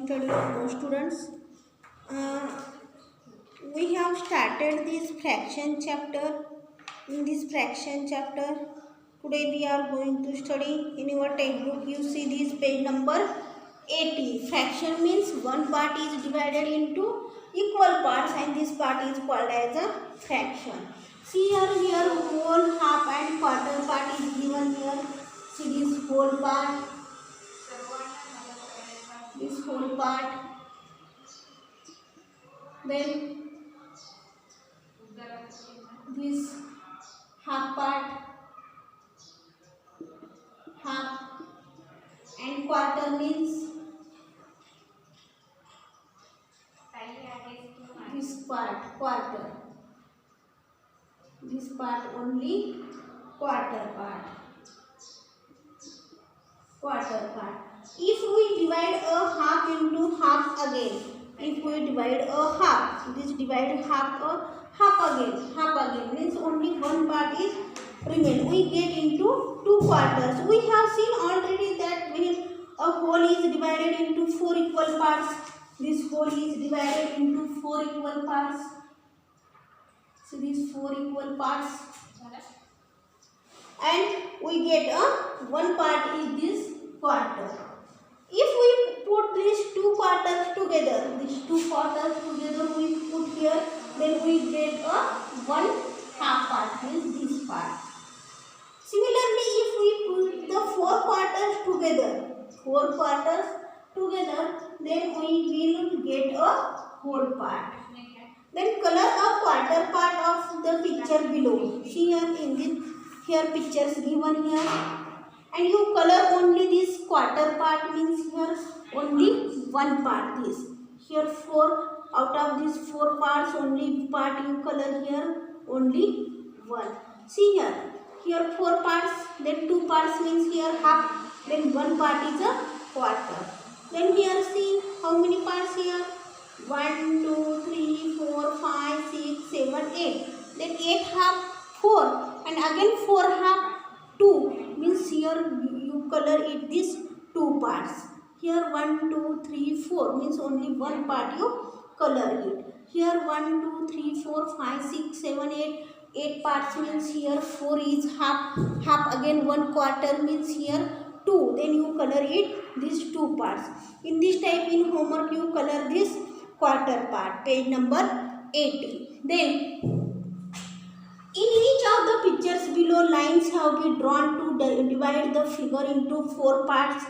study of students. Uh, we have started this fraction chapter. In this fraction chapter, today we are going to study in your textbook. You see this page number 80. Fraction means one part is divided into equal parts and this part is called as a fraction. See here whole, half and quarter part is given here. See this whole part, this whole part, then this half part, half, and quarter means this part, quarter. This part only quarter part. Quarter part. If we divide a half into half again, if we divide a half, this divide half half again means only one part is remain. We get into two quarters. We have seen already that when a whole is divided into four equal parts, this whole is divided into four equal parts. So these four equal parts, and we get a one part is this quarter. If we put these two quarters together, we put here, then we get a one half part, means this part. Similarly, if we put the four quarters together, then we will get a whole part. Then color a quarter part of the picture below. See here in this, here pictures given here, and you color only this quarter part, means here only one part. This here four, out of these four parts only part you color here only one. See here four parts, then two parts means here half, then one part is a quarter. Then here see how many parts here. 1, 2, 3, 4, 5, 6, 7, 8. Then 8 half 4 and again 4 half 2, means here you color it this two parts. Here 1, 2, 3, 4 means only one part you color it. Here 1, 2, 3, 4, 5, 6, 7, 8. 8 parts means here 4 is half again 1 quarter means here 2. Then you color it these two parts. In this type in homework you color this quarter part, page number 80. Then in each of the pictures below, lines have been drawn to divide the figure into four parts.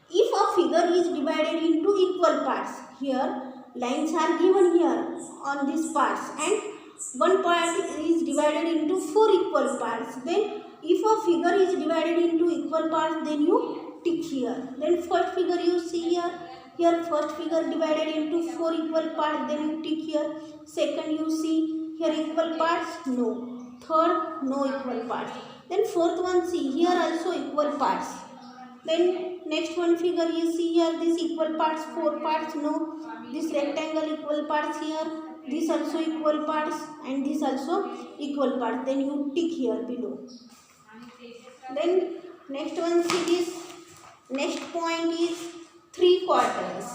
If a figure is divided into equal parts, here lines are given here on these parts, and one part is divided into four equal parts. Then if a figure is divided into equal parts, then you tick here. Then first figure you see here. Here first figure divided into four equal parts, then you tick here. Second you see here equal parts, no. Third, no equal parts. Then fourth one see here also equal parts. Then next one figure you see here this equal parts, four parts, no. This rectangle equal parts here. This also equal parts and this also equal parts. Then you tick here below. Then next one see this. Next point is 3 quarters.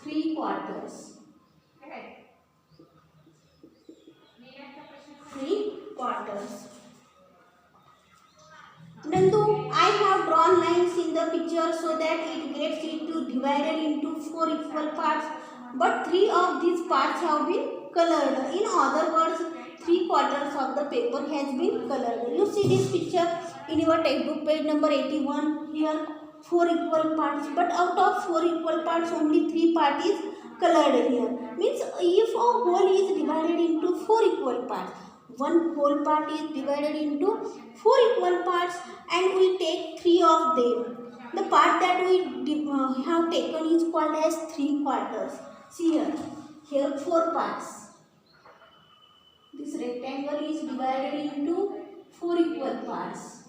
3 quarters. 3 quarters. Nandu, I have drawn lines in the picture so that it gets into divided into 4 equal parts. But 3 of these parts have been colored. In other words, 3 quarters of the paper has been colored. You see this picture in your textbook page number 81. Here 4 equal parts, but out of 4 equal parts only 3 parts is colored here. Means if a whole is divided into 4 equal parts, one whole part is divided into 4 equal parts and we take 3 of them. The part that we have taken is called as 3 quarters. See here 4 parts. This rectangle is divided into 4 equal parts.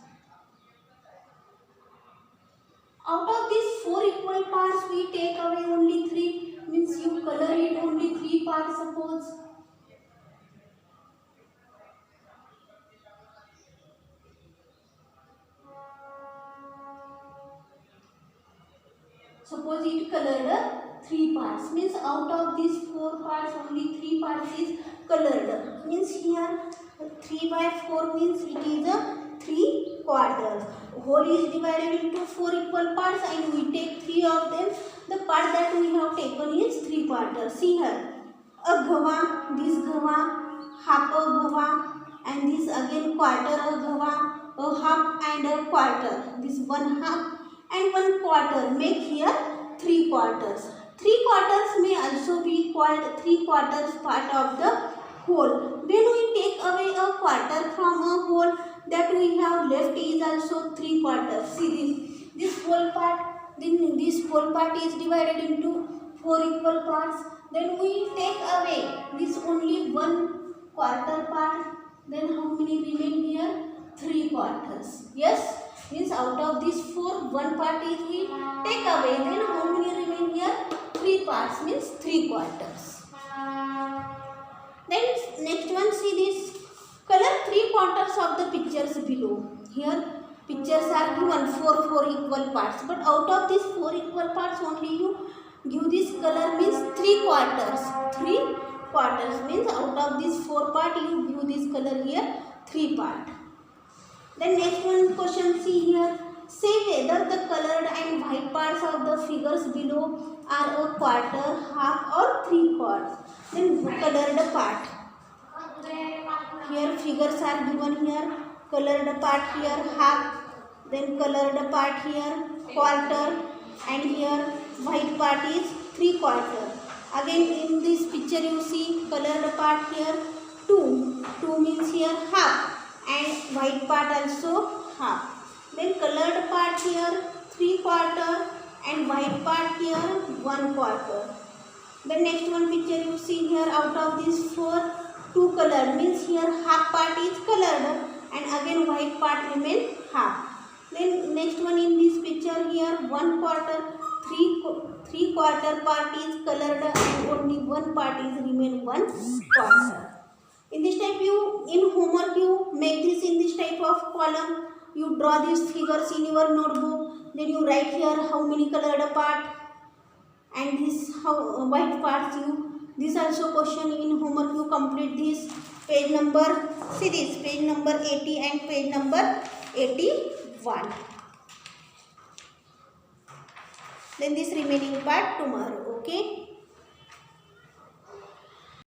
Out of these 4 equal parts, we take away only 3, means you color it only 3 parts suppose. suppose it colored 3 parts, means out of these 4 parts only 3 parts is colored, means here 3 by 4 means it is a 3 quarters. Whole is divided into 4 equal parts and we take 3 of them. The part that we have taken is 3 quarters. See here, a ghawa, this ghawa, half a ghawa, and this again quarter a ghawa, a half and a quarter, this 1 half and 1 quarter make here 3 quarters. 3 quarters may also be called 3 quarters part of the whole. When we take away a quarter from a whole, that we have left is also 3 quarters. See this whole part, then this whole part is divided into 4 equal parts. Then we take away this only 1 quarter part. Then how many remain here? 3 quarters. Yes, means out of this 4, 1 part is we take away. Then how many remain here? 3 parts, means 3 quarters. Then next one, see this. Color 3 quarters of the pictures below. Here pictures are given 4 equal parts, but out of these 4 equal parts only you give this color, means 3 quarters. 3 quarters means out of this 4 part you give this color here 3 part. Then next one question, see here. Say whether the colored and white parts of the figures below are a quarter, half or 3 quarters. Then colored part. Here figures are given here. Colored part here half. Then colored part here quarter. And here white part is 3 quarter. Again in this picture you see colored part here 2. 2 means here half. And white part also half. Then colored part here 3 quarter and white part here 1 quarter. The next one picture you see here, out of these 4, 2 colored, means here half part is colored and again white part remain half. Then next one in this picture here 1 quarter, 3 quarter part is colored and only 1 part is remain 1 quarter. In this type in homework you make this in this type of column. You draw these figures in your notebook. Then you write here how many colored part and this how white parts you. This also question in homework you complete this. Page number, see this, page number 80 and page number 81. Then this remaining part tomorrow. Okay.